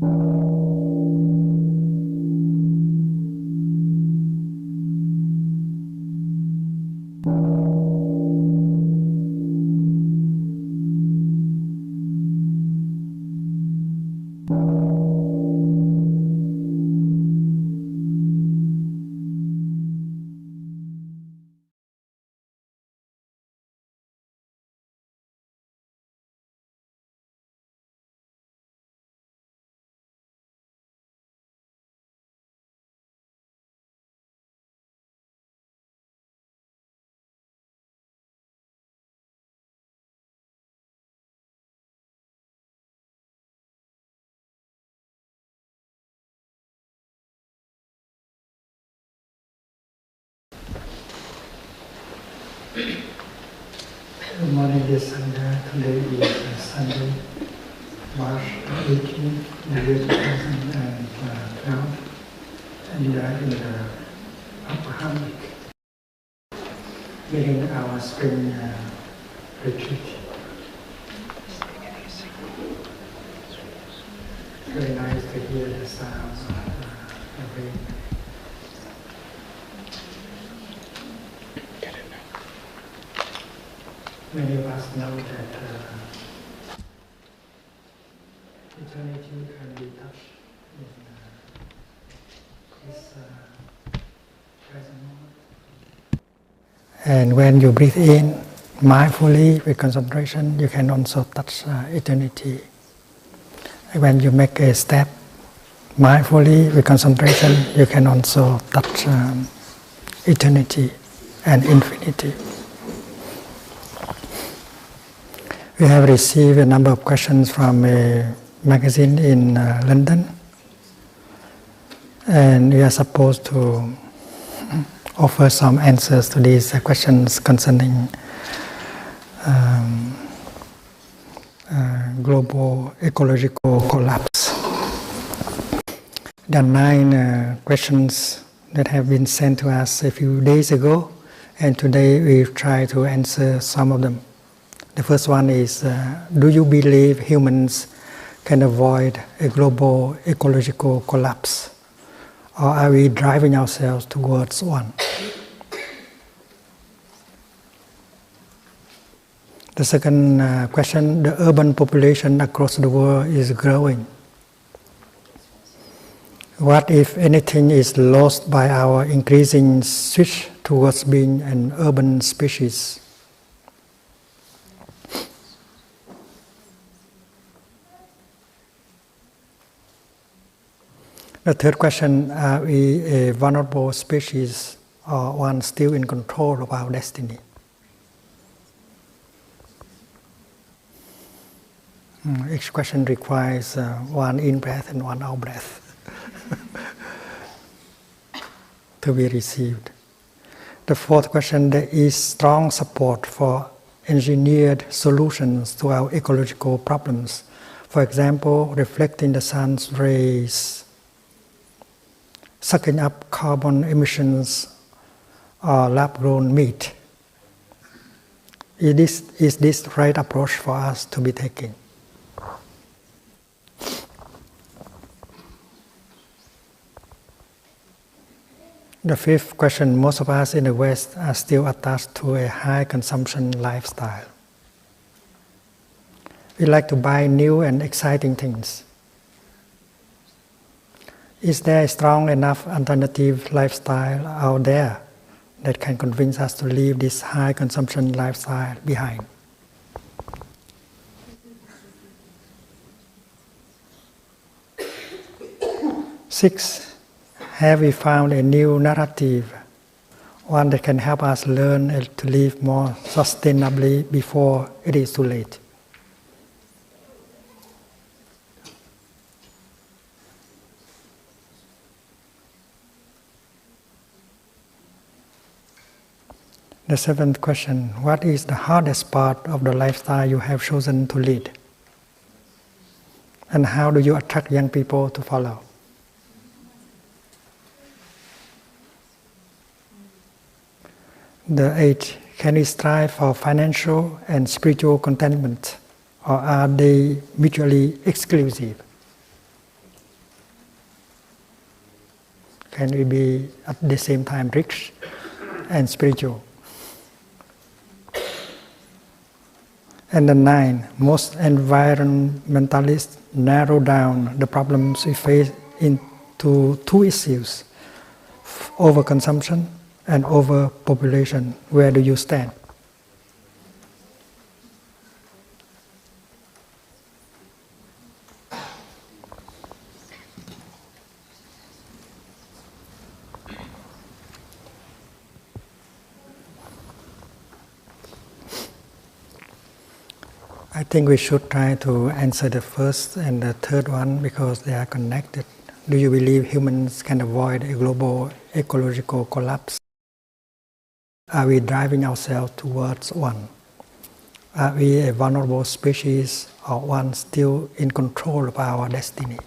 Good morning, dear Sangha. Today is Sunday, March 18, the year 2012, and we are in the Upper Hammock, beginning our spring retreat. Very nice to hear the sound of the rain. Many of us know that eternity can be touched in this present moment. And when you breathe in mindfully with concentration, you can also touch eternity. And when you make a step mindfully with concentration, you can also touch eternity and infinity. We have received a number of questions from a magazine in London, and we are supposed to offer some answers to these questions concerning global ecological collapse. There are 9 questions that have been sent to us a few days ago, and today we try to answer some of them. The first one is, do you believe humans can avoid a global ecological collapse? Or are we driving ourselves towards one? The second question, the urban population across the world is growing. What, if anything, is lost by our increasing switch towards being an urban species? The third question, are we a vulnerable species or one still in control of our destiny? Each question requires one in-breath and one out-breath to be received. The fourth question, there is strong support for engineered solutions to our ecological problems. For example, reflecting the sun's rays, sucking up carbon emissions, or lab-grown meat. Is this the right approach for us to be taking? The fifth question, most of us in the West are still attached to a high consumption lifestyle. We like to buy new and exciting things. Is there a strong enough alternative lifestyle out there that can convince us to leave this high consumption lifestyle behind? Six, have we found a new narrative, one that can help us learn to live more sustainably before it is too late? The seventh question, what is the hardest part of the lifestyle you have chosen to lead? And how do you attract young people to follow? The eighth, can we strive for financial and spiritual contentment, or are they mutually exclusive? can we be at the same time rich and spiritual? And the 9, most environmentalists narrow down the problems we face into 2 issues: overconsumption and overpopulation. Where do you stand? I think we should try to answer the first and the third one because they are connected. Do you believe humans can avoid a global ecological collapse? Are we driving ourselves towards one? Are we a vulnerable species or one still in control of our destiny?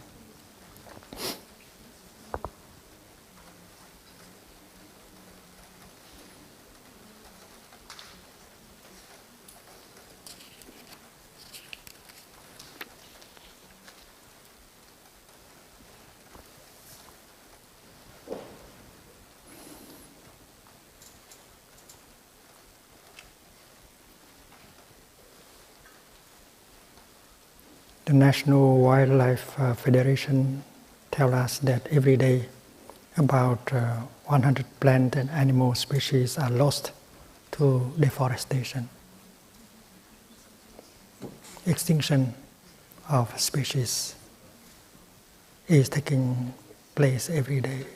The National Wildlife Federation tells us that every day about 100 plant and animal species are lost to deforestation. Extinction of species is taking place every day.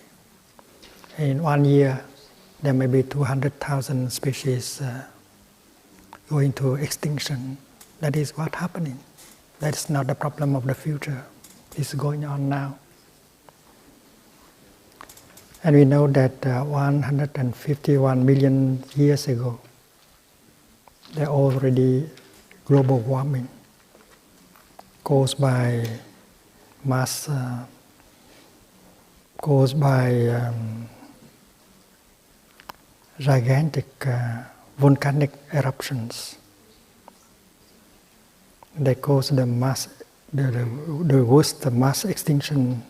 In 1 year, there may be 200,000 species going to extinction. That is what's happening. That's not the problem of the future. It's going on now. And we know that 151 million years ago, there already global warming caused by gigantic volcanic eruptions. They caused the worst mass extinction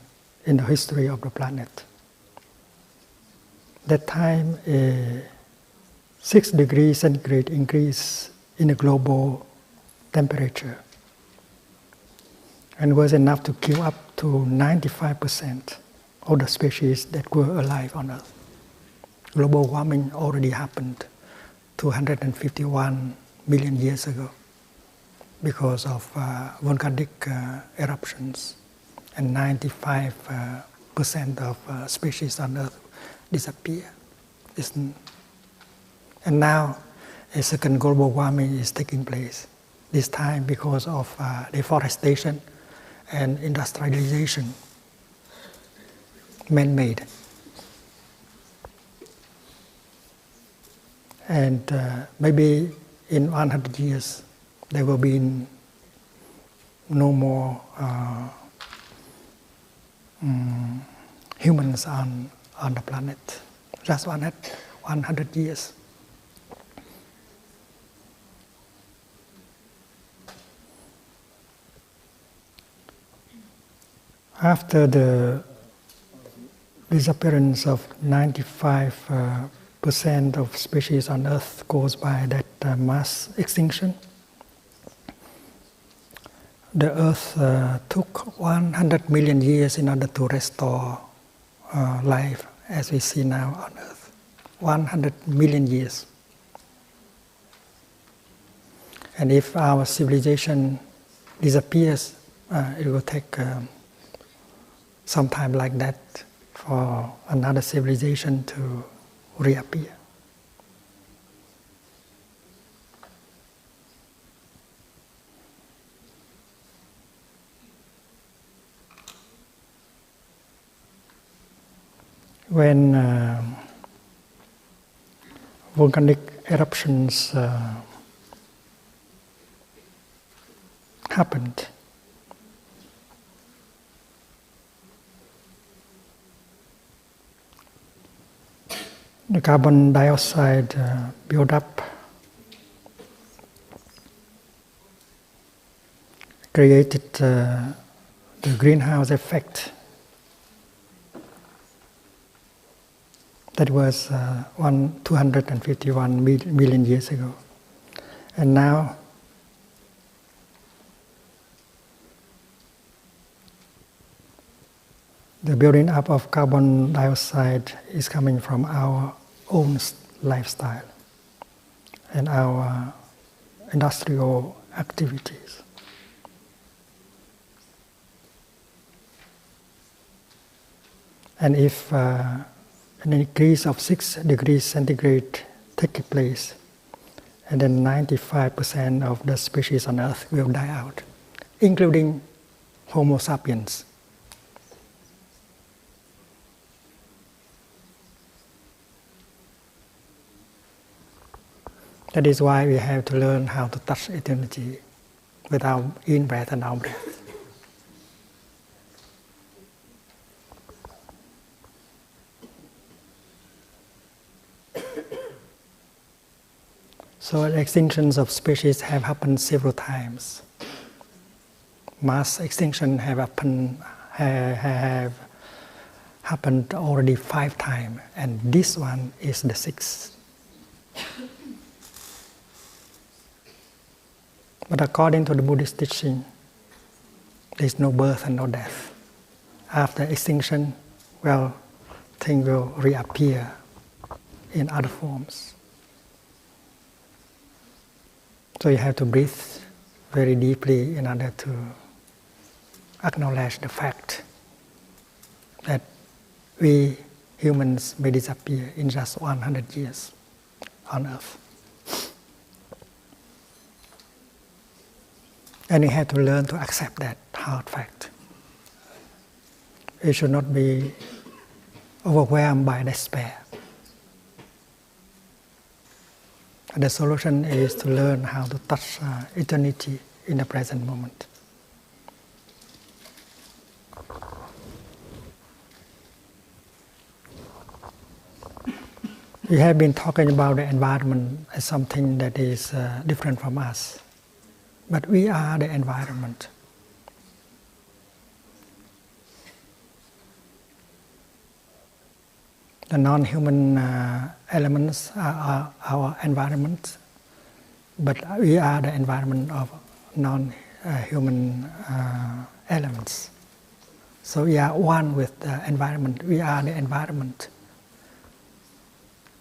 in the history of the planet. That time, a 6 degrees centigrade increase in the global temperature, and was enough to kill up to 95% of the species that were alive on Earth. Global warming already happened 251 million years ago because of volcanic eruptions, and 95% of species on Earth disappear. And now a second global warming is taking place, this time because of deforestation and industrialization, man-made. And maybe in 100 years, there will be no more humans on the planet. Just 100 years. After the disappearance of 95% of species on Earth caused by that mass extinction, the Earth took 100 million years in order to restore life as we see now on Earth. 100 million years. And if our civilization disappears, it will take some time like that for another civilization to reappear. When volcanic eruptions happened, the carbon dioxide built up, created the greenhouse effect. That was 251 million years ago. And now the building up of carbon dioxide is coming from our own lifestyle and our industrial activities. And if an increase of 6 degrees centigrade takes place, and then 95% of the species on Earth will die out, including Homo sapiens. That is why we have to learn how to touch eternity with our in-breath and out-breath. So extinctions of species have happened several times. Mass extinction have happened already 5 times, and this one is the 6th. But according to the Buddhist teaching, there is no birth and no death. After extinction, things will reappear in other forms. So you have to breathe very deeply in order to acknowledge the fact that we humans may disappear in just 100 years on Earth. And you have to learn to accept that hard fact. You should not be overwhelmed by despair. The solution is to learn how to touch eternity in the present moment. We have been talking about the environment as something that is different from us. But we are the environment. The non-human elements are our environment, but we are the environment of non-human elements. So we are one with the environment. We are the environment.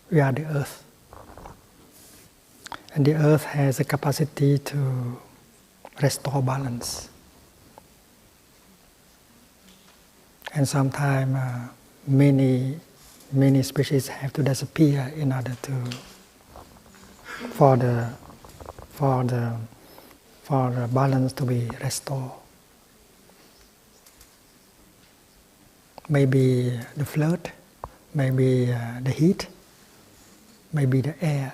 We are the earth. And the earth has a capacity to restore balance. And sometimes many species have to disappear in order for the balance to be restored. Maybe the flood, maybe the heat, maybe the air.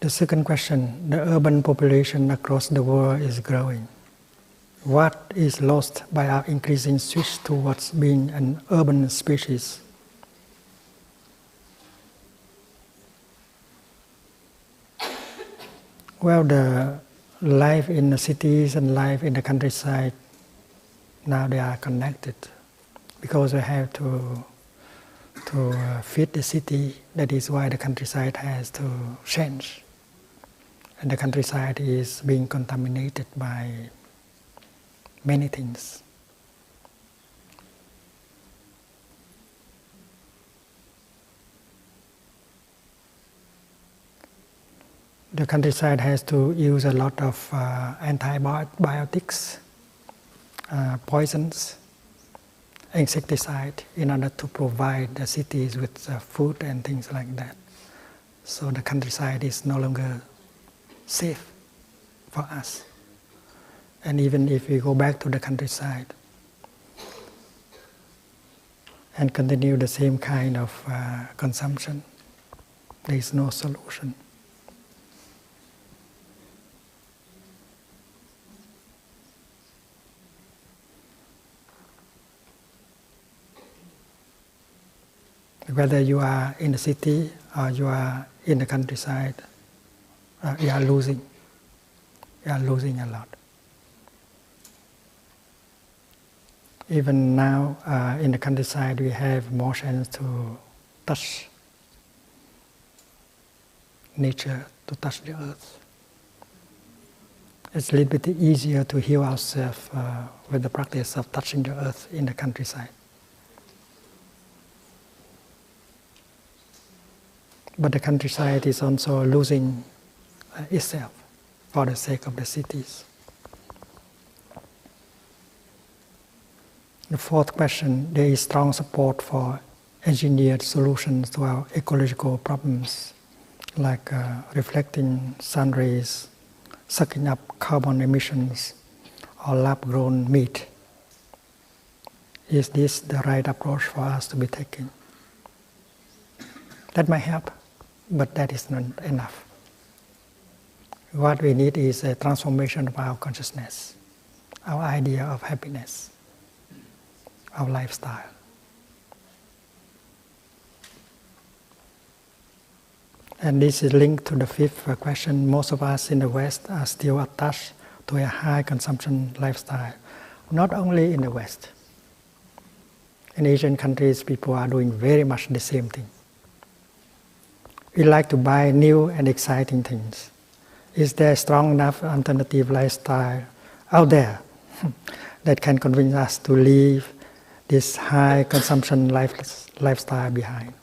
The second question, the urban population across the world is growing. What is lost by our increasing switch towards being an urban species? Well, the life in the cities and life in the countryside, now they are connected because we have to feed the city. That is why the countryside has to change. And the countryside is being contaminated by many things. The countryside has to use a lot of antibiotics, poisons, insecticide in order to provide the cities with food and things like that. So the countryside is no longer safe for us. And even if we go back to the countryside and continue the same kind of consumption, there is no solution. Whether you are in the city or you are in the countryside, you are losing. You are losing a lot. Even now, in the countryside, we have more chance to touch nature, to touch the earth. It's a little bit easier to heal ourselves with the practice of touching the earth in the countryside. But the countryside is also losing itself for the sake of the cities. The fourth question, there is strong support for engineered solutions to our ecological problems, like reflecting sun rays, sucking up carbon emissions, or lab-grown meat. Is this the right approach for us to be taking? That might help, but that is not enough. What we need is a transformation of our consciousness, our idea of happiness, our lifestyle. And this is linked to the fifth question. Most of us in the West are still attached to a high consumption lifestyle. Not only in the West. In Asian countries, people are doing very much the same thing. We like to buy new and exciting things. Is there a strong enough alternative lifestyle out there that can convince us to leave this high consumption lifestyle behind?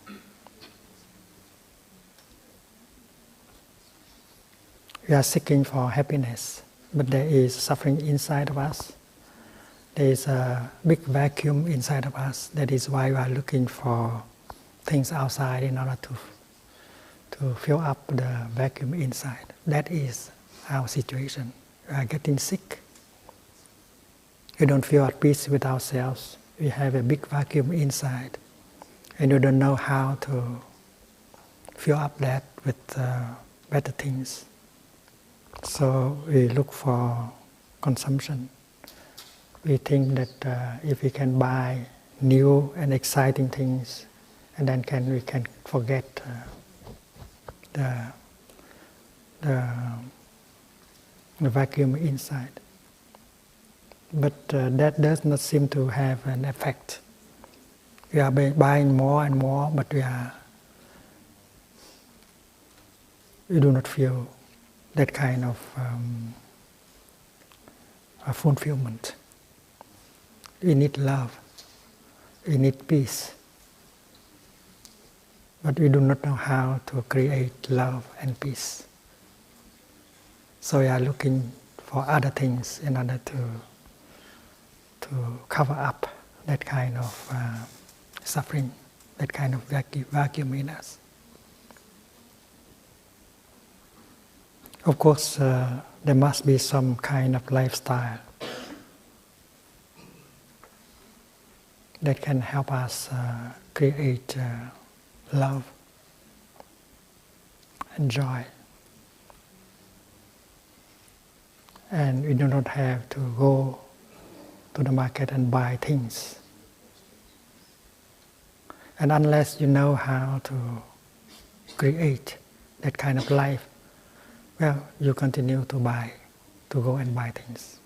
We are seeking for happiness, but there is suffering inside of us. There is a big vacuum inside of us. That is why we are looking for things outside in order to fill up the vacuum inside. That is our situation. We are getting sick. We don't feel at peace with ourselves. We have a big vacuum inside, and we don't know how to fill up that with better things. So we look for consumption. We think that if we can buy new and exciting things, and then we can forget the vacuum inside. But that does not seem to have an effect. We are buying more and more, but we do not feel that kind of fulfillment. We need love. We need peace. But we do not know how to create love and peace. So we are looking for other things in order to cover up that kind of suffering, that kind of vacuum in us. Of course, there must be some kind of lifestyle that can help us create love and joy. And we do not have to go to the market and buy things. And unless you know how to create that kind of life, well, you continue to go and buy things.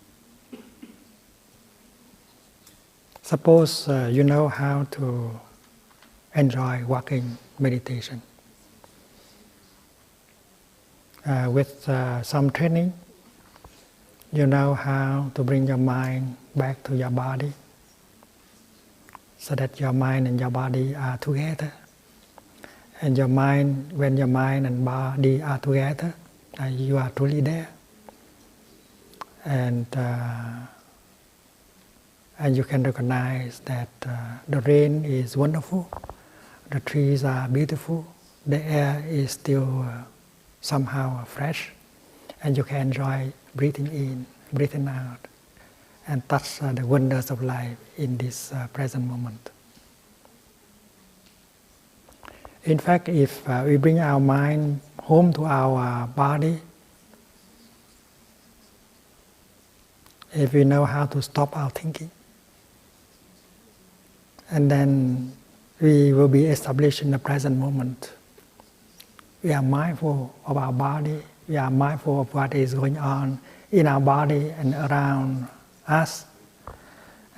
Suppose you know how to enjoy walking meditation. With some training, you know how to bring your mind back to your body so that your mind and your body are together. And when your mind and body are together, you are truly there. And you can recognize that the rain is wonderful, the trees are beautiful, the air is still somehow fresh, and you can enjoy breathing in, breathing out, and touch the wonders of life in this present moment. In fact, if we bring our mind home to our body, if we know how to stop our thinking, and then we will be established in the present moment. We are mindful of our body. We are mindful of what is going on in our body and around us.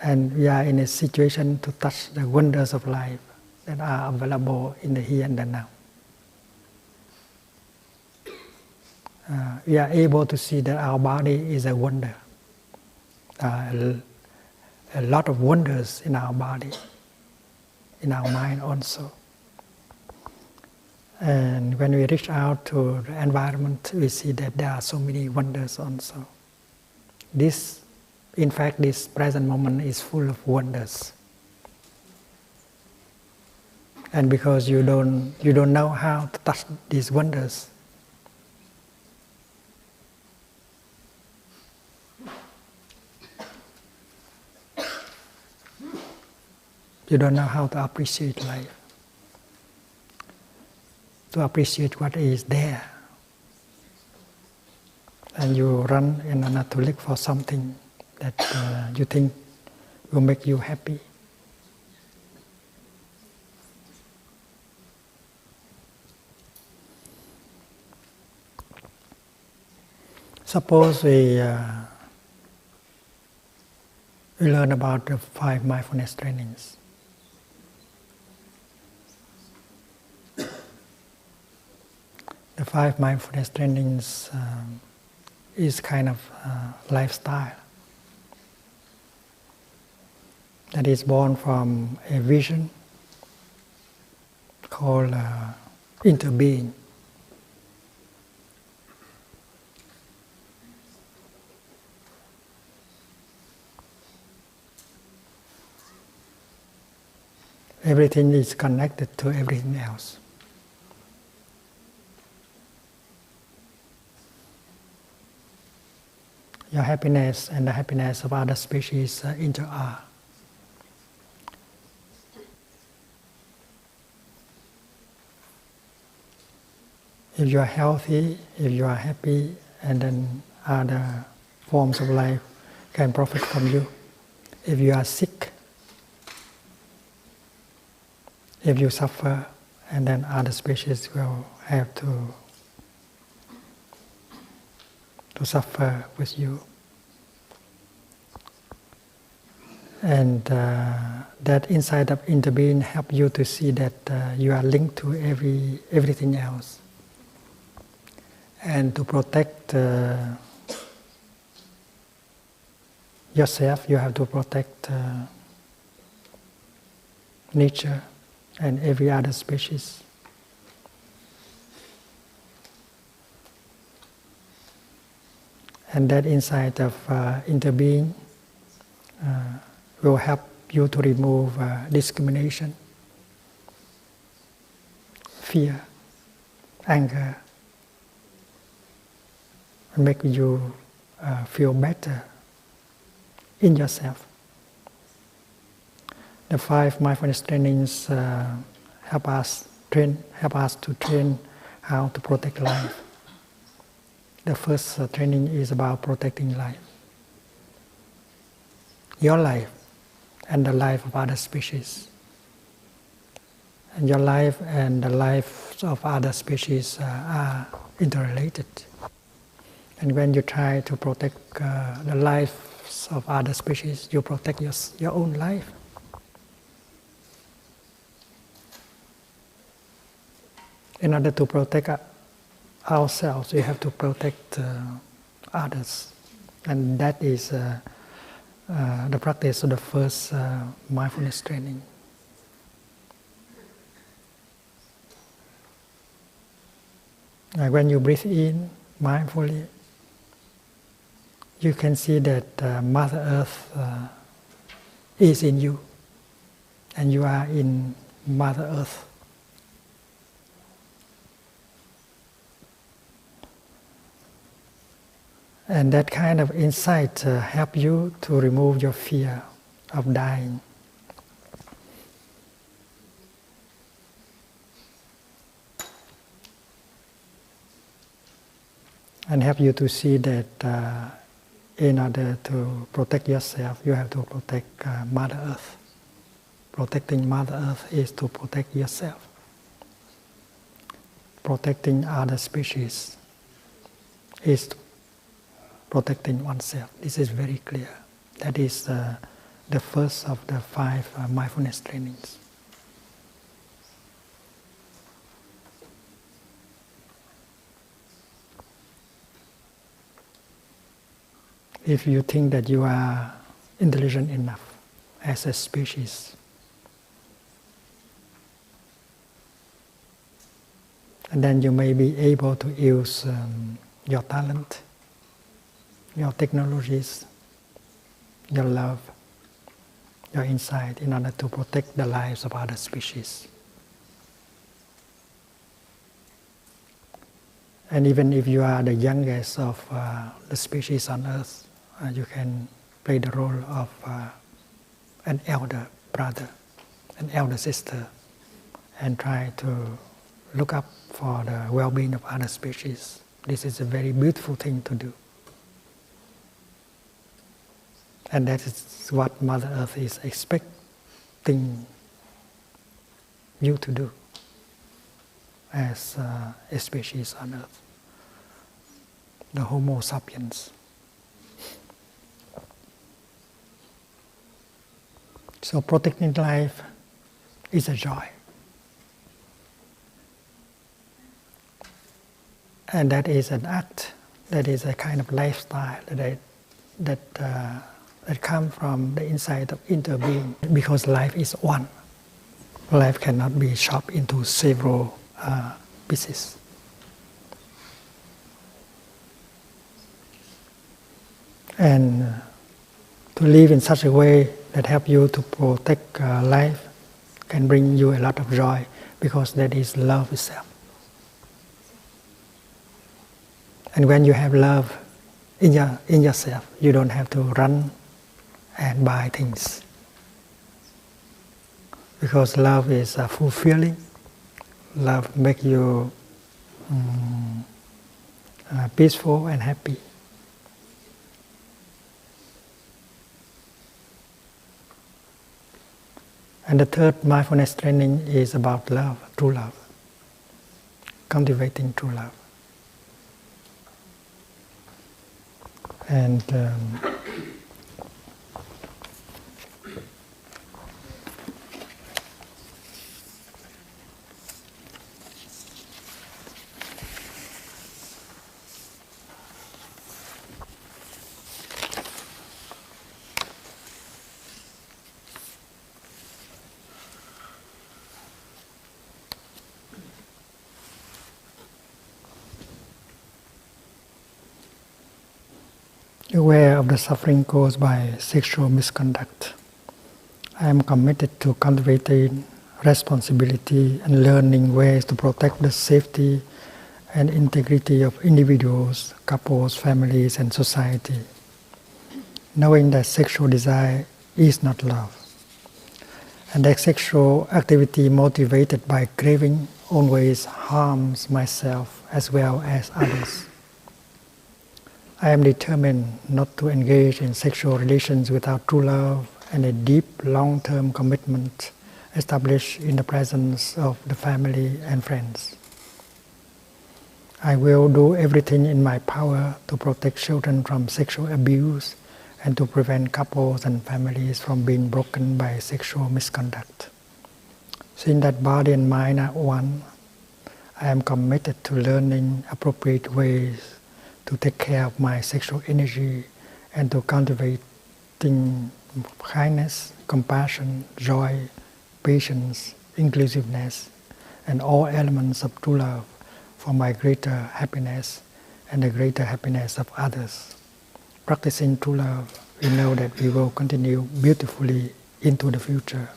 And we are in a situation to touch the wonders of life that are available in the here and the now. We are able to see that our body is a wonder. A lot of wonders in our body, in our mind also. And when we reach out to the environment, we see that there are so many wonders also. In fact, this present moment is full of wonders. And because you don't know how to touch these wonders, you don't know how to appreciate life, to appreciate what is there. And you run in order to look for something that you think will make you happy. Suppose we learn about the 5 mindfulness trainings. The 5 mindfulness trainings is kind of lifestyle that is born from a vision called interbeing. Everything is connected to everything else. Your happiness and the happiness of other species interact. If you are healthy, if you are happy, and then other forms of life can profit from you. If you are sick, if you suffer, and then other species will have to suffer with you. And that insight of interbeing helps you to see that you are linked to everything else. And to protect yourself, you have to protect nature and every other species. And that insight of interbeing will help you to remove discrimination, fear, anger, and make you feel better in yourself. The 5 mindfulness trainings help us to train how to protect life. The first training is about protecting life. Your life and the life of other species. And your life and the lives of other species are interrelated. And when you try to protect the lives of other species, you protect your own life. In order to protect ourselves, we have to protect others. And that is the practice of the first mindfulness training. When you breathe in mindfully, you can see that Mother Earth is in you, and you are in Mother Earth. And that kind of insight helps you to remove your fear of dying. And help you to see that in order to protect yourself, you have to protect Mother Earth, Protecting Mother Earth is to protect yourself. Protecting other species is protecting oneself. This is very clear. That is the first of the 5 mindfulness trainings. If you think that you are intelligent enough as a species, and then you may be able to use your talent, your technologies, your love, your insight in order to protect the lives of other species. And even if you are the youngest of the species on Earth, you can play the role of an elder brother, an elder sister, and try to look up for the well-being of other species. This is a very beautiful thing to do. And that is what Mother Earth is expecting you to do as a species on Earth, the Homo sapiens. So protecting life is a joy. And that is an act, that is a kind of lifestyle that comes from the inside of interbeing, because life is one. Life cannot be chopped into several pieces. And to live in such a way that helps you to protect life can bring you a lot of joy, because that is love itself. And when you have love in yourself, you don't have to run and buy things, because love is fulfilling. Love makes you peaceful and happy. And the third mindfulness training is about love, true love, cultivating true love. And aware of the suffering caused by sexual misconduct, I am committed to cultivating responsibility and learning ways to protect the safety and integrity of individuals, couples, families, and society, knowing that sexual desire is not love, and that sexual activity motivated by craving always harms myself as well as others. I am determined not to engage in sexual relations without true love and a deep, long-term commitment established in the presence of the family and friends. I will do everything in my power to protect children from sexual abuse and to prevent couples and families from being broken by sexual misconduct. Seeing that body and mind are one, I am committed to learning appropriate ways to take care of my sexual energy and to cultivating kindness, compassion, joy, patience, inclusiveness, and all elements of true love for my greater happiness and the greater happiness of others. Practicing true love, we know that we will continue beautifully into the future.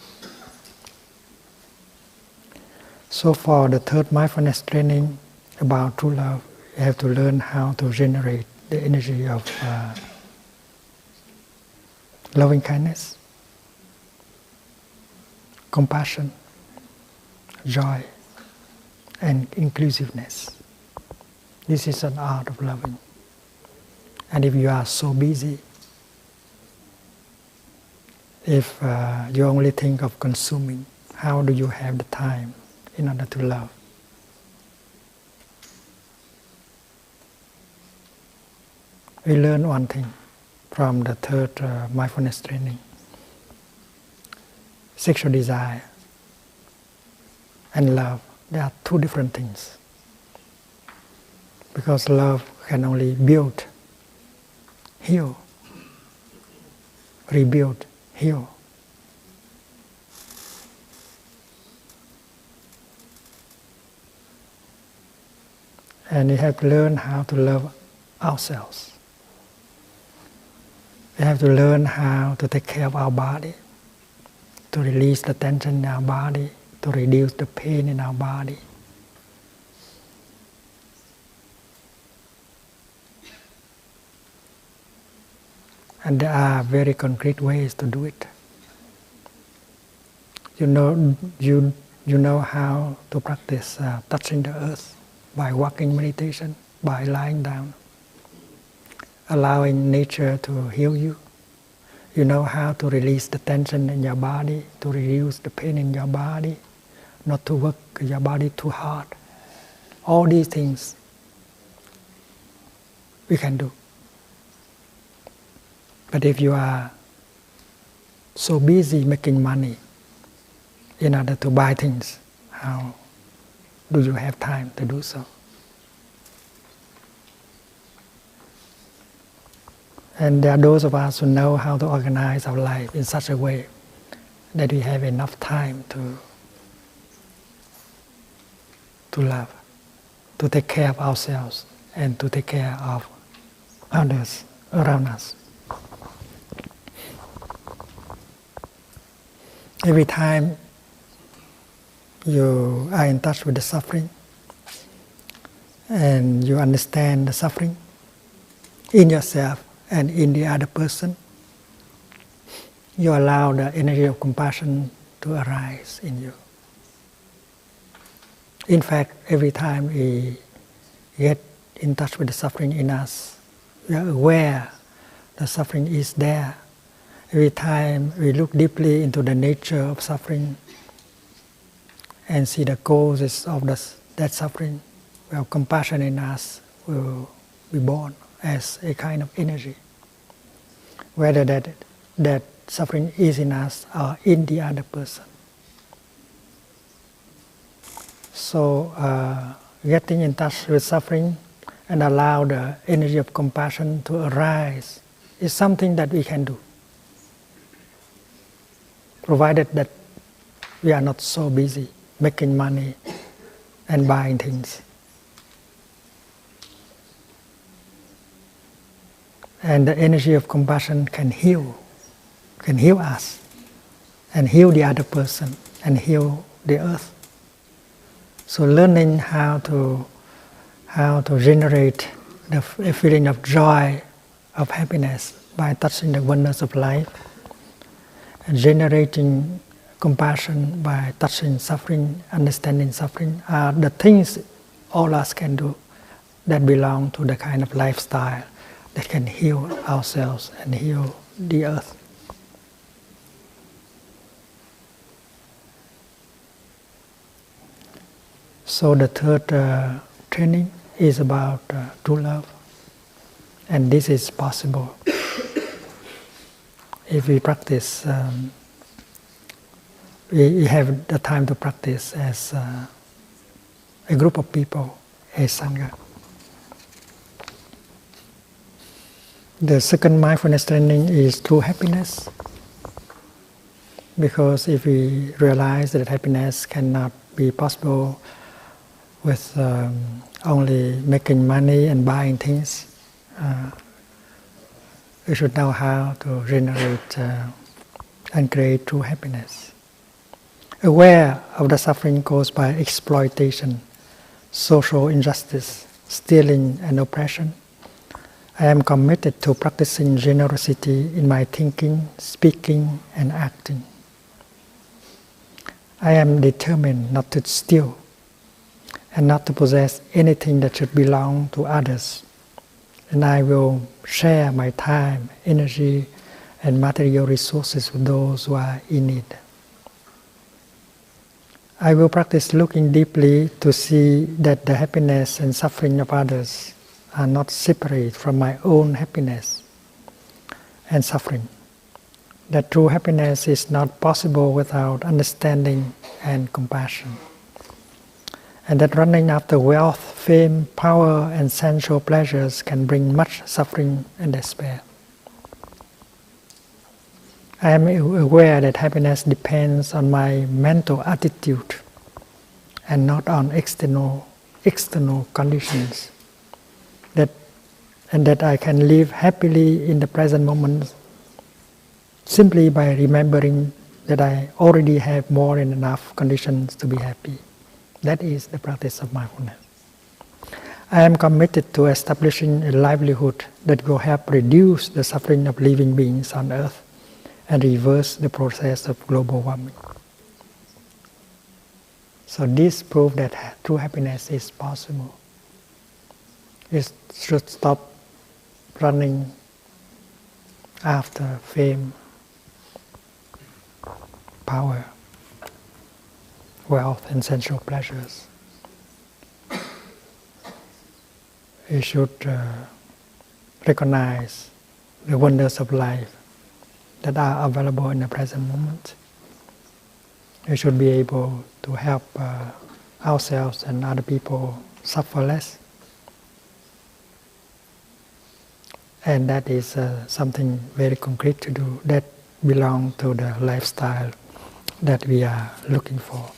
So for the third mindfulness training about true love, you have to learn how to generate the energy of loving kindness, compassion, joy, and inclusiveness. This is an art of loving. And if you are so busy, If you only think of consuming, how do you have the time in order to love? We learn one thing from the third mindfulness training. Sexual desire and love, they are two different things. Because love can only build, heal, rebuild, heal. And we have to learn how to love ourselves. We have to learn how to take care of our body, to release the tension in our body, to reduce the pain in our body. And there are very concrete ways to do it. You know how to practice touching the earth by walking meditation, by lying down, allowing nature to heal you. You know how to release the tension in your body, to reduce the pain in your body, not to work your body too hard. All these things we can do. But if you are so busy making money in order to buy things, how do you have time to do so? And there are those of us who know how to organize our life in such a way that we have enough time to love, to take care of ourselves, and to take care of others around us. Every time you are in touch with the suffering and you understand the suffering in yourself and in the other person, you allow the energy of compassion to arise in you. In fact, every time we get in touch with the suffering in us, we are aware the suffering is there. Every time we look deeply into the nature of suffering and see the causes of that suffering, well, compassion in us will be born as a kind of energy. Whether that suffering is in us or in the other person. So getting in touch with suffering and allow the energy of compassion to arise is something that we can do, provided that we are not so busy making money and buying things. And the energy of compassion can heal us, and heal the other person, and heal the earth. So learning how to generate a feeling of joy, of happiness by touching the oneness of life, and generating compassion by touching suffering, understanding suffering, are the things all us can do that belong to the kind of lifestyle that can heal ourselves and heal the earth. So the third training is about true love, and this is possible if we practice. We have the time to practice as a group of people, a sangha. The second mindfulness training is true happiness, because if we realize that happiness cannot be possible with only making money and buying things, we should know how to generate and create true happiness. Aware of the suffering caused by exploitation, social injustice, stealing and oppression, I am committed to practicing generosity in my thinking, speaking and acting. I am determined not to steal and not to possess anything that should belong to others. And I will share my time, energy and material resources for those who are in need. I will practice looking deeply to see that the happiness and suffering of others are not separate from my own happiness and suffering. That true happiness is not possible without understanding and compassion. And that running after wealth, fame, power, and sensual pleasures can bring much suffering and despair. I am aware that happiness depends on my mental attitude and not on external conditions. And that I can live happily in the present moment simply by remembering that I already have more than enough conditions to be happy. That is the practice of mindfulness. I am committed to establishing a livelihood that will help reduce the suffering of living beings on earth and reverse the process of global warming. So this proves that true happiness is possible. We should stop running after fame, power, wealth, and sensual pleasures. We should recognize the wonders of life that are available in the present moment. We should be able to help ourselves and other people suffer less. And that is something very concrete to do, that belongs to the lifestyle that we are looking for.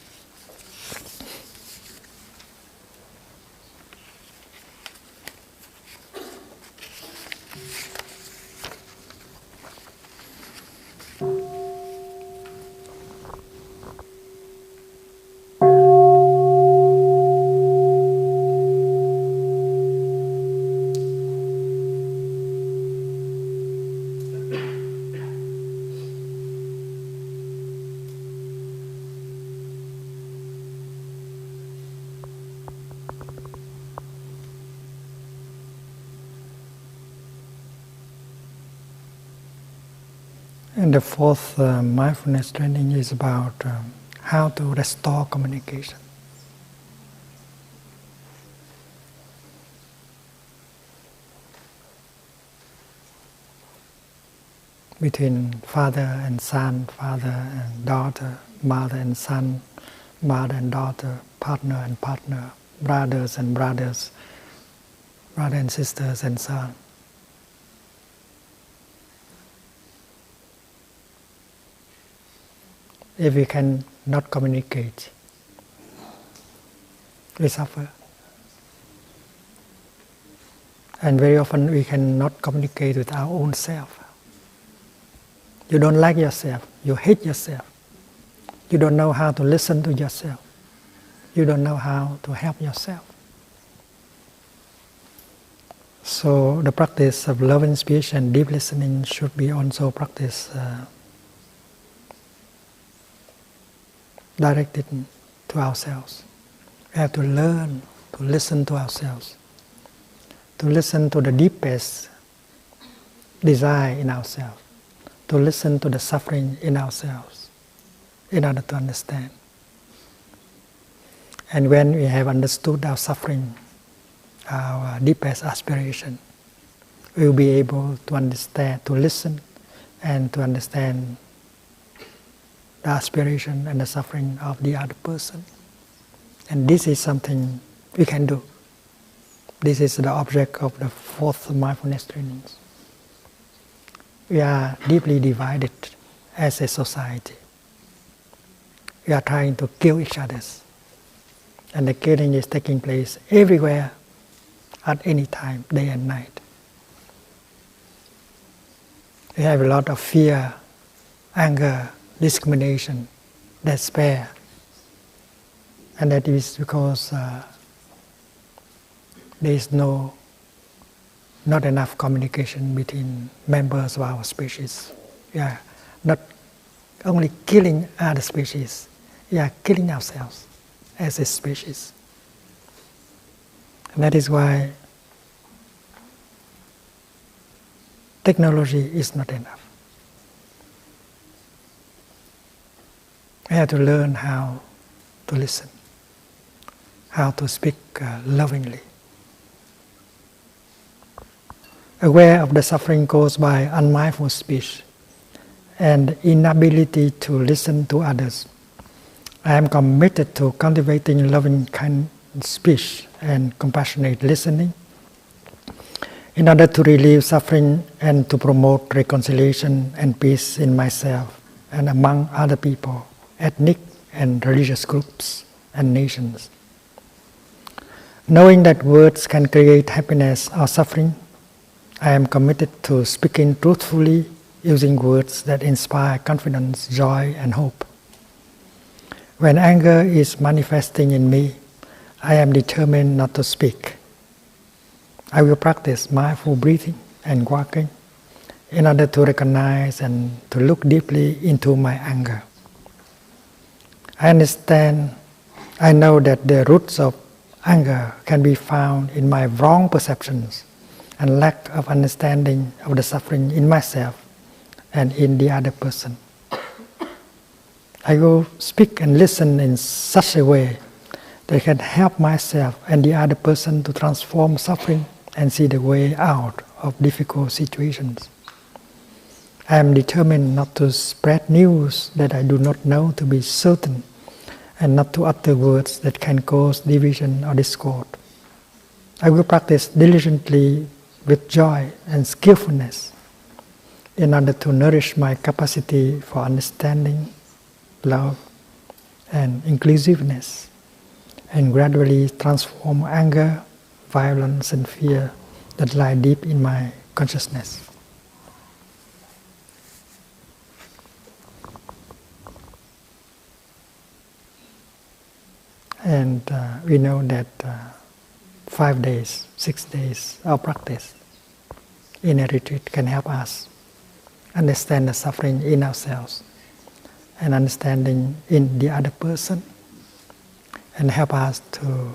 And the fourth mindfulness training is about how to restore communication. Between father and son, father and daughter, mother and son, mother and daughter, partner and partner, brothers and brothers, brother and sisters, and so on. If we can not communicate, we suffer. And very often we cannot communicate with our own self. You don't like yourself, you hate yourself. You don't know how to listen to yourself. You don't know how to help yourself. So the practice of love, inspiration, deep listening should be also practiced directed to ourselves. We have to learn to listen to ourselves, to listen to the deepest desire in ourselves, to listen to the suffering in ourselves in order to understand. And when we have understood our suffering, our deepest aspiration, we will be able to understand, to listen and to understand the aspiration and the suffering of the other person. And this is something we can do. This is the object of the fourth mindfulness trainings. We are deeply divided as a society. We are trying to kill each other. And the killing is taking place everywhere, at any time, day and night. We have a lot of fear, anger, discrimination, despair. And that is because there is not enough communication between members of our species. We are not only killing other species, we are killing ourselves as a species. And that is why technology is not enough. I have to learn how to listen, how to speak lovingly. Aware of the suffering caused by unmindful speech and inability to listen to others, I am committed to cultivating loving kind speech and compassionate listening in order to relieve suffering and to promote reconciliation and peace in myself and among other people, ethnic and religious groups and nations. Knowing that words can create happiness or suffering, I am committed to speaking truthfully using words that inspire confidence, joy, and hope. When anger is manifesting in me, I am determined not to speak. I will practice mindful breathing and walking in order to recognize and to look deeply into my anger. I know that the roots of anger can be found in my wrong perceptions and lack of understanding of the suffering in myself and in the other person. I will speak and listen in such a way that can help myself and the other person to transform suffering and see the way out of difficult situations. I am determined not to spread news that I do not know to be certain and not to utter words that can cause division or discord. I will practice diligently with joy and skillfulness in order to nourish my capacity for understanding, love, and inclusiveness, and gradually transform anger, violence, and fear that lie deep in my consciousness. And we know that 5 days, 6 days of practice in a retreat can help us understand the suffering in ourselves and understanding in the other person, and help us to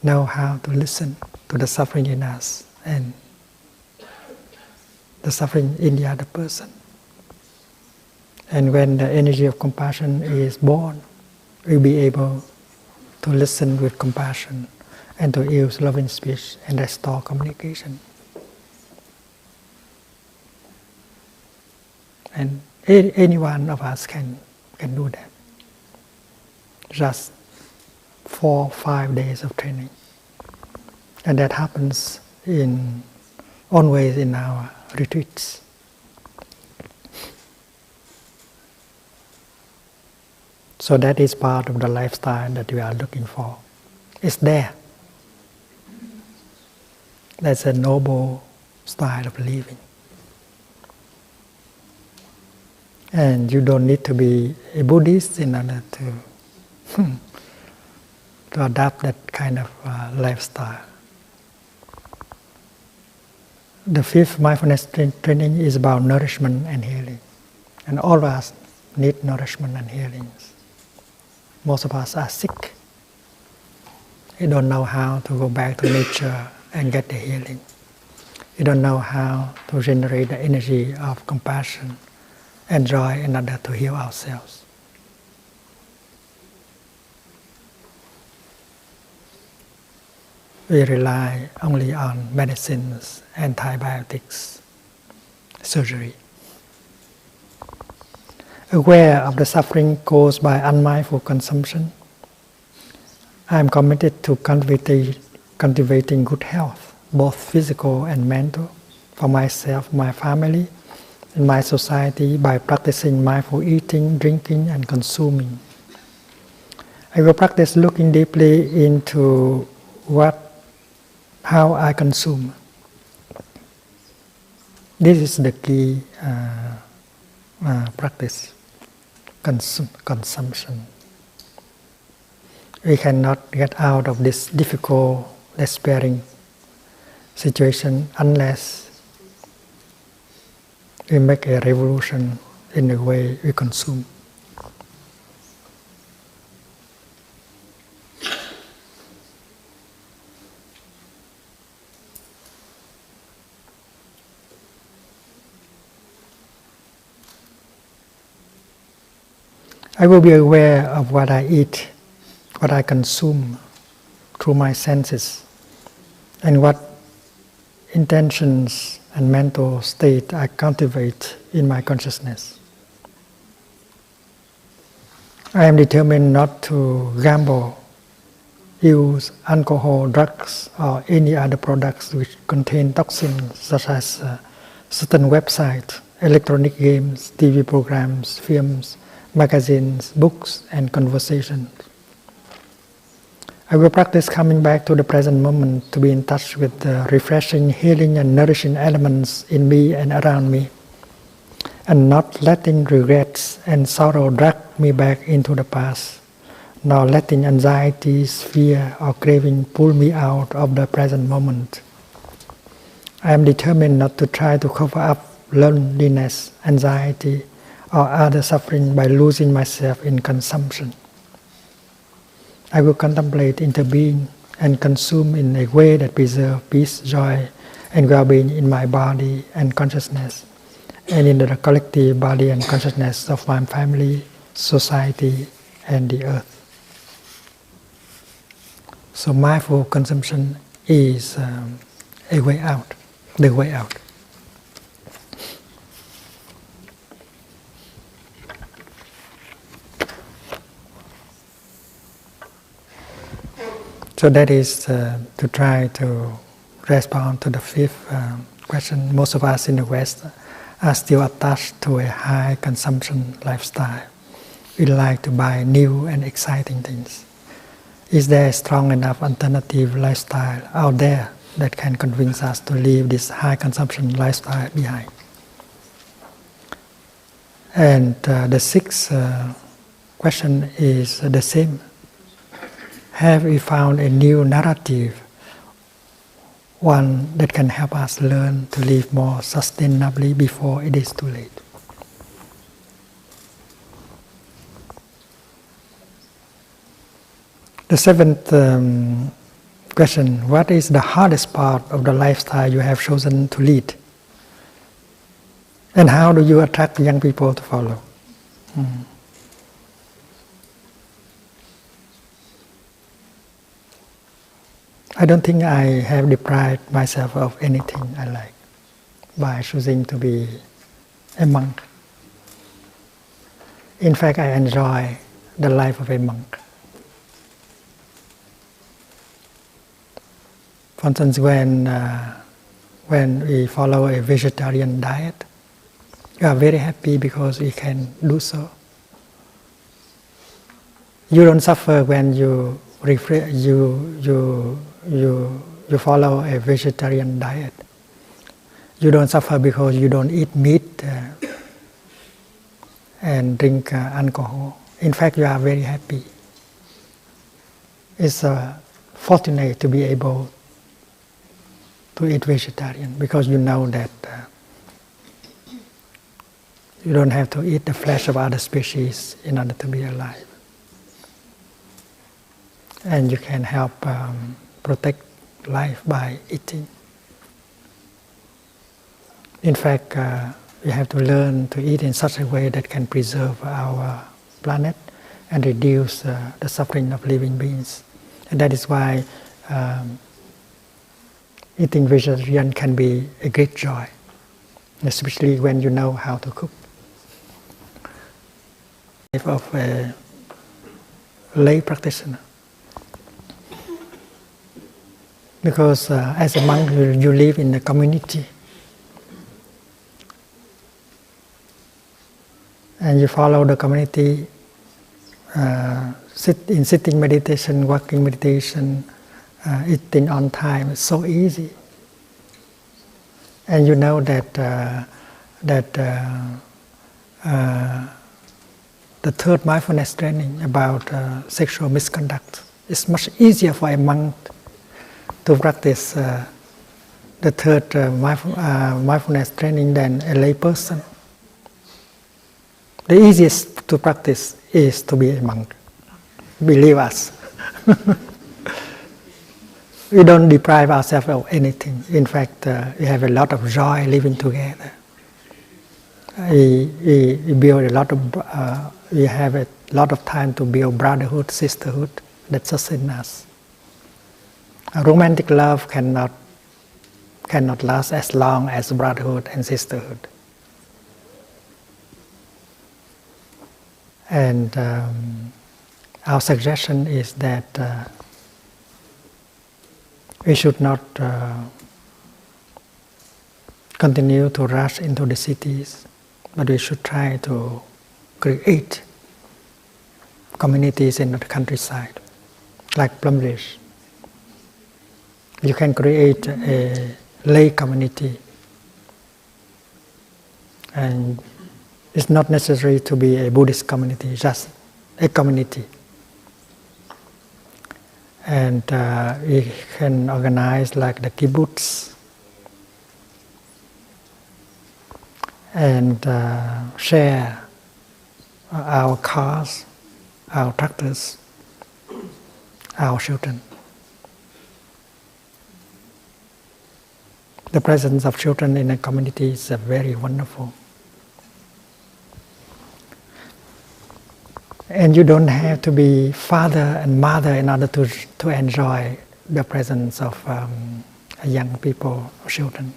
know how to listen to the suffering in us and the suffering in the other person. And when the energy of compassion is born, we'll be able to listen with compassion and to use loving speech and restore communication. And any one of us can do that. Just 4 or 5 days of training. And that happens always in our retreats. So that is part of the lifestyle that we are looking for. It's there. That's a noble style of living. And you don't need to be a Buddhist in order to adopt that kind of lifestyle. The 5th mindfulness training is about nourishment and healing. And all of us need nourishment and healing. Most of us are sick. We don't know how to go back to nature and get the healing. We don't know how to generate the energy of compassion and joy in order to heal ourselves. We rely only on medicines, antibiotics, surgery. Aware of the suffering caused by unmindful consumption, I am committed to cultivating good health, both physical and mental, for myself, my family, and my society by practicing mindful eating, drinking, and consuming. I will practice looking deeply into how I consume. This is the key practice, consumption. We cannot get out of this difficult, despairing situation unless we make a revolution in the way we consume. I will be aware of what I eat, what I consume through my senses, and what intentions and mental state I cultivate in my consciousness. I am determined not to gamble, use alcohol, drugs, or any other products which contain toxins, such as certain websites, electronic games, TV programs, films, magazines, books, and conversations. I will practice coming back to the present moment to be in touch with the refreshing, healing, and nourishing elements in me and around me, and not letting regrets and sorrow drag me back into the past, nor letting anxieties, fear, or craving pull me out of the present moment. I am determined not to try to cover up loneliness, anxiety, or other suffering by losing myself in consumption. I will contemplate interbeing and consume in a way that preserves peace, joy, and well-being in my body and consciousness, and in the collective body and consciousness of my family, society, and the earth. So mindful consumption is a way out, the way out. So that is to try to respond to the fifth question. Most of us in the West are still attached to a high consumption lifestyle. We like to buy new and exciting things. Is there a strong enough alternative lifestyle out there that can convince us to leave this high consumption lifestyle behind? And the sixth question is the same. Have we found a new narrative, one that can help us learn to live more sustainably before it is too late? The seventh question, what is the hardest part of the lifestyle you have chosen to lead? And how do you attract young people to follow? I don't think I have deprived myself of anything I like by choosing to be a monk. In fact, I enjoy the life of a monk. For instance, when we follow a vegetarian diet, we are very happy because we can do so. You don't suffer when you follow a vegetarian diet. You don't suffer because you don't eat meat and drink alcohol. In fact, you are very happy. It's fortunate to be able to eat vegetarian because you know that you don't have to eat the flesh of other species in order to be alive. And you can help protect life by eating. In fact, we have to learn to eat in such a way that can preserve our planet and reduce the suffering of living beings. And that is why eating vegetarian can be a great joy, especially when you know how to cook. Of a lay practitioner. Because as a monk, you live in the community. And you follow the community, sitting meditation, walking meditation, eating on time. It's so easy. And you know that the third mindfulness training about sexual misconduct is much easier for a monk to practice the third mindfulness training than a lay person. The easiest to practice is to be a monk. Believe us. We don't deprive ourselves of anything. In fact, we have a lot of joy living together. we build a lot of, we have a lot of time to build brotherhood, sisterhood that sustain us. A romantic love cannot last as long as brotherhood and sisterhood. And our suggestion is that we should not continue to rush into the cities, but we should try to create communities in the countryside, like Plum Ridge. You can create a lay community, and it's not necessary to be a Buddhist community, just a community. And we can organize like the kibbutz and share our cars, our tractors, our children. The presence of children in a community is very wonderful. And you don't have to be father and mother in order to enjoy the presence of young people or children.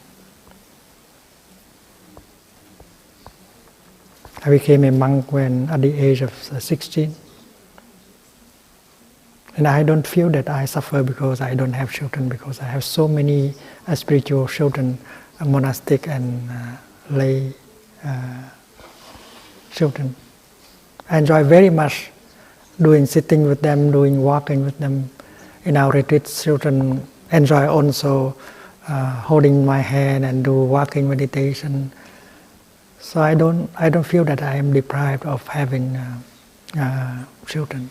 I became a monk when at the age of 16. And I don't feel that I suffer because I don't have children, because I have so many spiritual children, monastic and lay children. I enjoy very much sitting with them, walking with them. In our retreats, children enjoy also holding my hand and do walking meditation. So I don't feel that I am deprived of having children.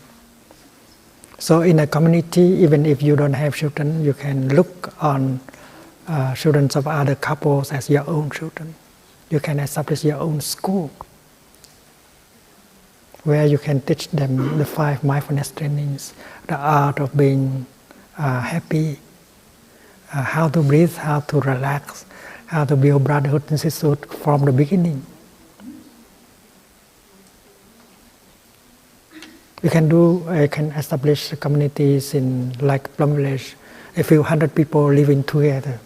So in a community, even if you don't have children, you can look on children of other couples as your own children. You can establish your own school where you can teach them the 5 mindfulness trainings, the art of being happy, how to breathe, how to relax, how to build brotherhood and sisterhood from the beginning. You can establish communities in like Plum Village, a few hundred people living together,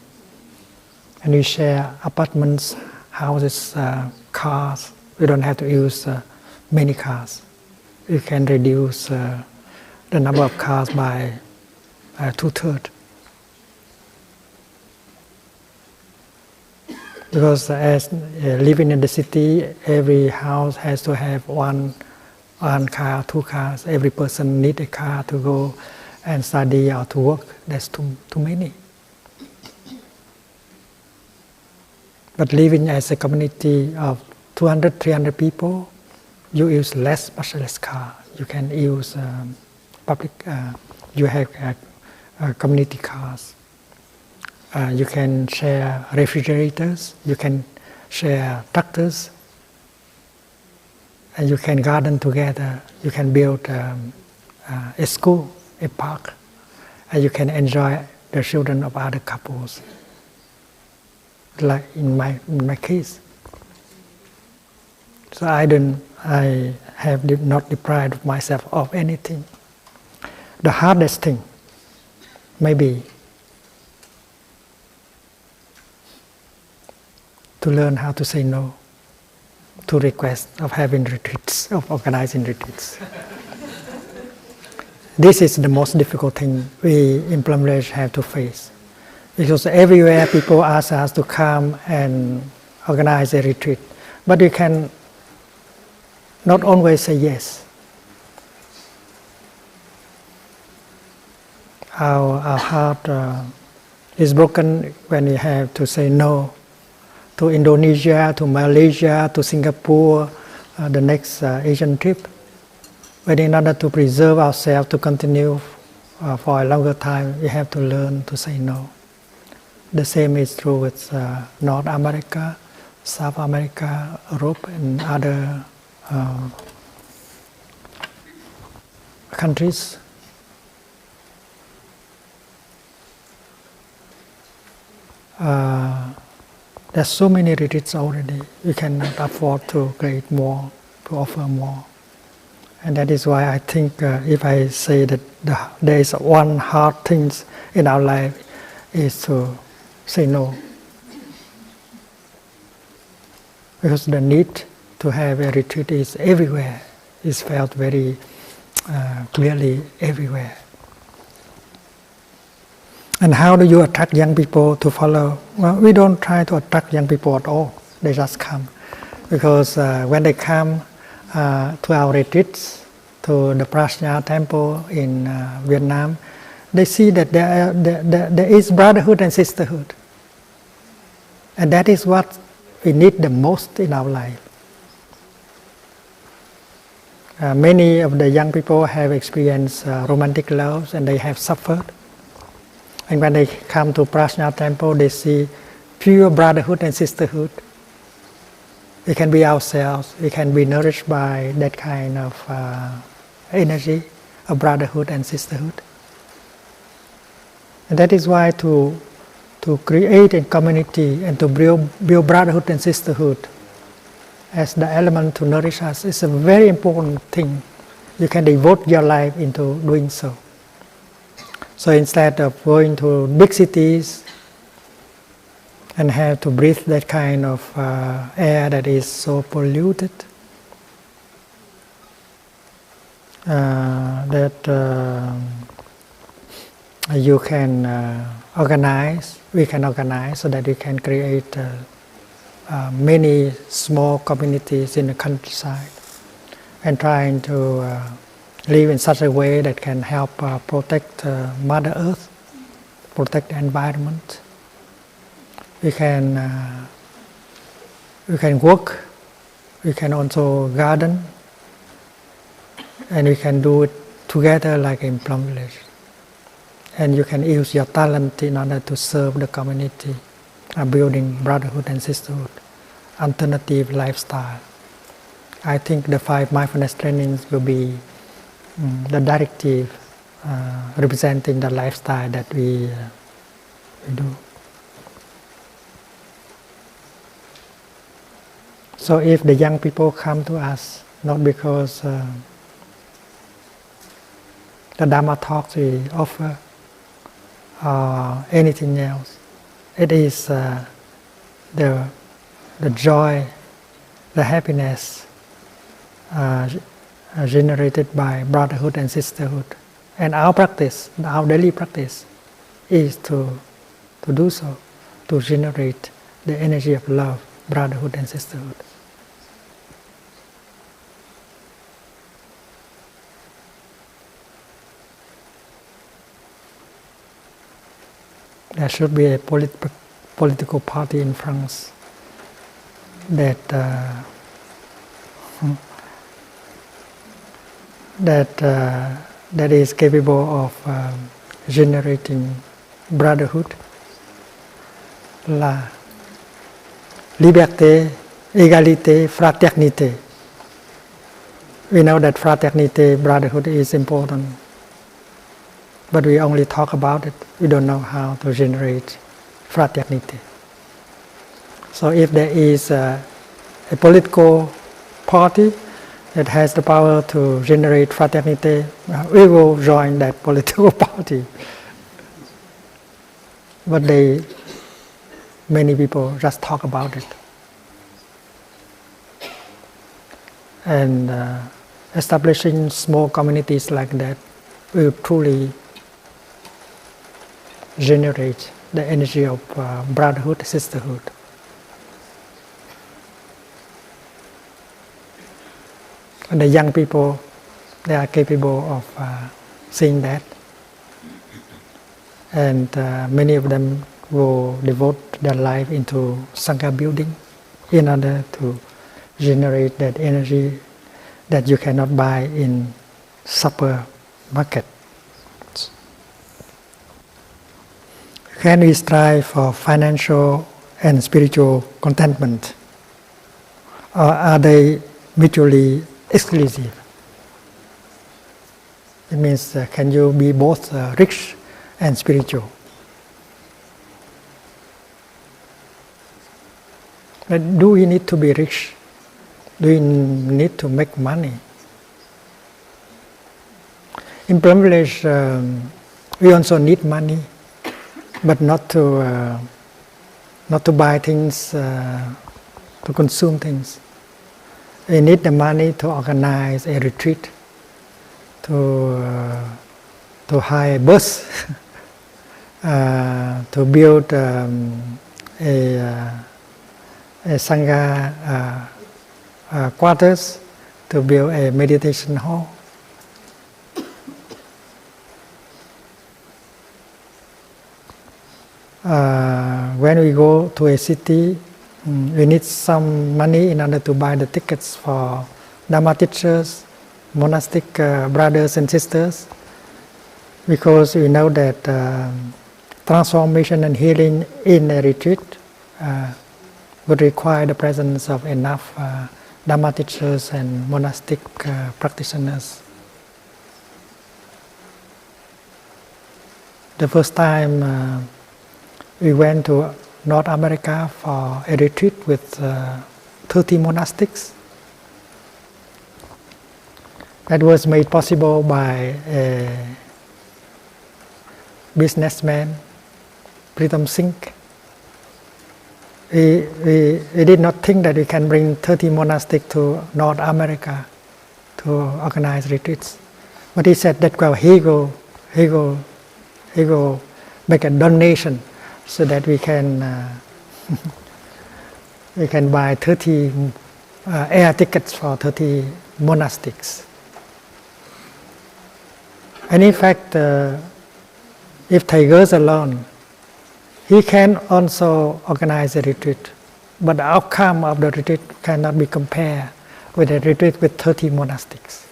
and you share apartments, houses, cars. You don't have to use many cars. You can reduce the number of cars by 2/3. Because as living in the city, every house has to have one car, 2 cars. Every person needs a car to go and study or to work. That's too many. But living as a community of 200, 300 people, you use much less car. You can use public. You have community cars. You can share refrigerators. You can share tractors. And you can garden together. You can build a school, a park, and you can enjoy the children of other couples. Like in my case. So I have not deprived myself of anything. The hardest thing, maybe, to learn how to say no to requests of having retreats, of organizing retreats. This is the most difficult thing we in Plum Village have to face. Because everywhere people ask us to come and organize a retreat. But we can not always say yes. Our heart is broken when we have to say no to Indonesia, to Malaysia, to Singapore, the next Asian trip. But in order to preserve ourselves, to continue for a longer time, we have to learn to say no. The same is true with North America, South America, Europe, and other countries. There's so many retreats already. We cannot afford to create more, to offer more. And that is why I think if I say that there is one hard thing in our life is to say no. Because the need to have a retreat is everywhere. It's felt very clearly everywhere. And how do you attract young people to follow? Well, we don't try to attract young people at all. They just come. Because when they come to our retreats, to the Prajna temple in Vietnam, they see that there is brotherhood and sisterhood. And that is what we need the most in our life. Many of the young people have experienced romantic loves and they have suffered. And when they come to Prajna temple, they see pure brotherhood and sisterhood. We can be ourselves. We can be nourished by that kind of energy of brotherhood and sisterhood. And that is why to create a community and to build brotherhood and sisterhood as the element to nourish us is a very important thing. You can devote your life into doing so. So instead of going to big cities and have to breathe that kind of air that is so polluted, you can organize, we can organize so that we can create many small communities in the countryside and trying to live in such a way that can help protect Mother Earth, protect the environment. We can work, we can also garden, and we can do it together like in Plum Village. And you can use your talent in order to serve the community, building brotherhood and sisterhood, alternative lifestyle. I think the 5 mindfulness trainings will be the directive representing the lifestyle that we do. So if the young people come to us, not because the Dharma talks we offer or anything else, it is the joy, the happiness generated by brotherhood and sisterhood. And our practice, our daily practice, is to do so, to generate the energy of love, brotherhood and sisterhood. There should be a political party in France that is capable of generating brotherhood, la liberté, égalité, fraternité. We know that fraternité, brotherhood is important, but we only talk about it. We don't know how to generate fraternité. So if there is a political party that has the power to generate fraternité, we will join that political party. But many people just talk about it. And establishing small communities like that will truly generate the energy of brotherhood, sisterhood. And the young people, they are capable of seeing that. And many of them will devote their life into Sangha building in order to generate that energy that you cannot buy in supermarket. Can we strive for financial and spiritual contentment? Or are they mutually exclusive? It means, can you be both rich and spiritual? But do we need to be rich? Do we need to make money? In privilege, we also need money, but not to buy things, to consume things. We need the money to organize a retreat, to hire a bus, to build a Sangha quarters, to build a meditation hall. When we go to a city, we need some money in order to buy the tickets for Dharma teachers, monastic brothers and sisters, because we know that transformation and healing in a retreat would require the presence of enough Dharma teachers and monastic practitioners. The first time we went to North America for a retreat with 30 monastics. That was made possible by a businessman, Pritam Singh. We did not think that we can bring 30 monastics to North America to organize retreats. But he said that, well, he go make a donation so that we can buy 30 air tickets for 30 monastics. And in fact, if Thầy goes alone, he can also organize a retreat, but the outcome of the retreat cannot be compared with a retreat with 30 monastics.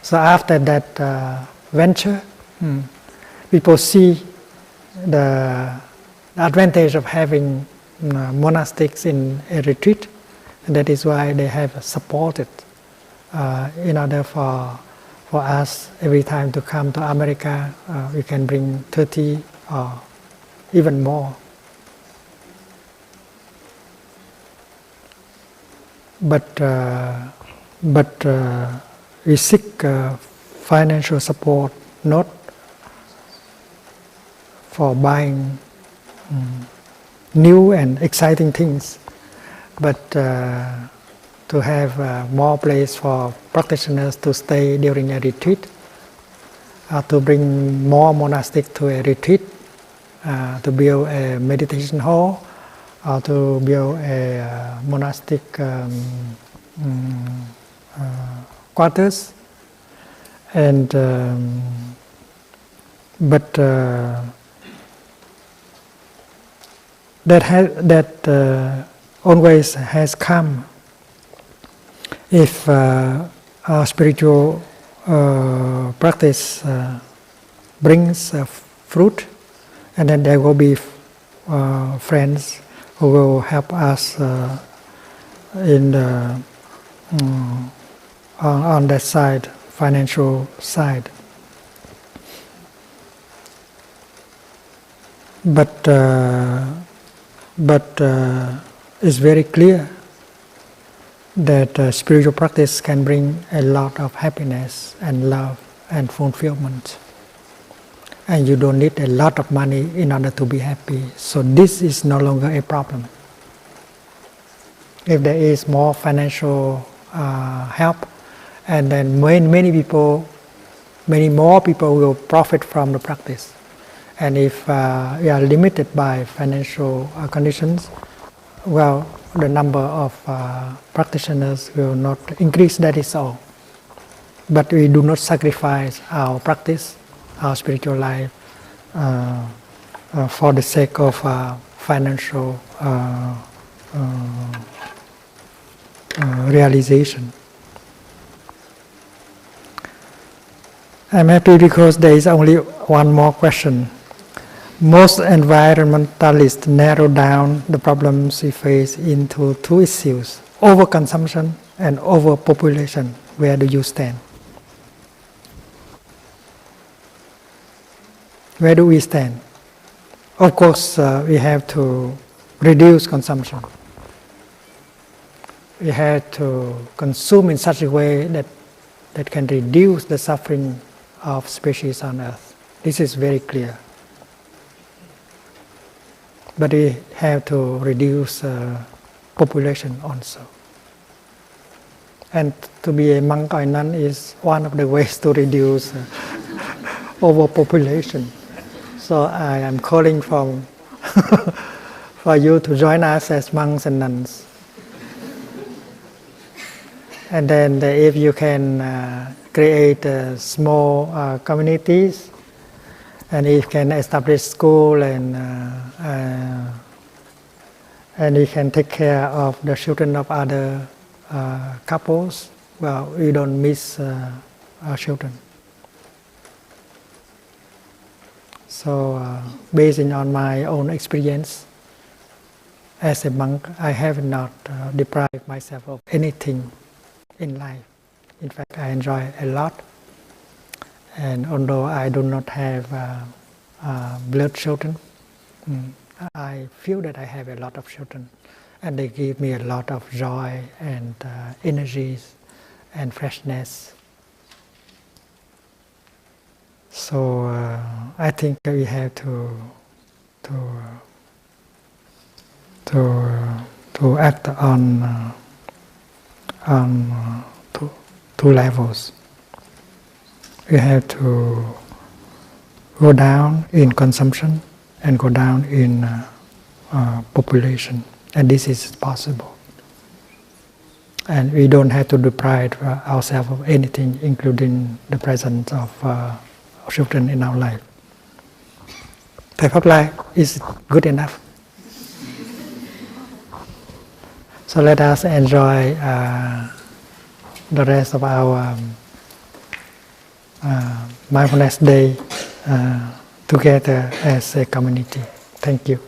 So after that venture, people see the advantage of having monastics in a retreat, and that is why they have supported in order for us every time to come to America, we can bring 30 or even more. But we seek financial support not for buying new and exciting things, but to have more place for practitioners to stay during a retreat, to bring more monastics to a retreat, to build a meditation hall, or to build a monastic quarters, and that always has come if our spiritual practice brings fruit, and then there will be friends who will help us in the, on that side, financial side. But it's very clear that spiritual practice can bring a lot of happiness and love and fulfillment. And you don't need a lot of money in order to be happy. So this is no longer a problem. If there is more financial help, and then many more people will profit from the practice. And if we are limited by financial conditions, well, the number of practitioners will not increase, that is all. But we do not sacrifice our practice, our spiritual life, for the sake of financial realization. I'm happy because there is only one more question. Most environmentalists narrow down the problems we face into two issues: overconsumption and overpopulation. Where do you stand? Where do we stand? Of course, we have to reduce consumption. we have to consume in such a way that can reduce the suffering of species on earth. This is very clear. But we have to reduce population also. And to be a monk or nun is one of the ways to reduce overpopulation. So I am calling for you to join us as monks and nuns. And then if you can create small communities, and if you can establish school and you can take care of the children of other couples, well, we don't miss our children. So based on my own experience as a monk, I have not deprived myself of anything in life. In fact, I enjoy a lot. And although I do not have blood children, I feel that I have a lot of children, and they give me a lot of joy and energies and freshness. So I think we have to act on two levels. We have to go down in consumption and go down in population, and this is possible. And we don't have to deprive ourselves of anything, including the presence of children in our life. Type of life is good enough. So let us enjoy the rest of our mindfulness day together as a community. Thank you.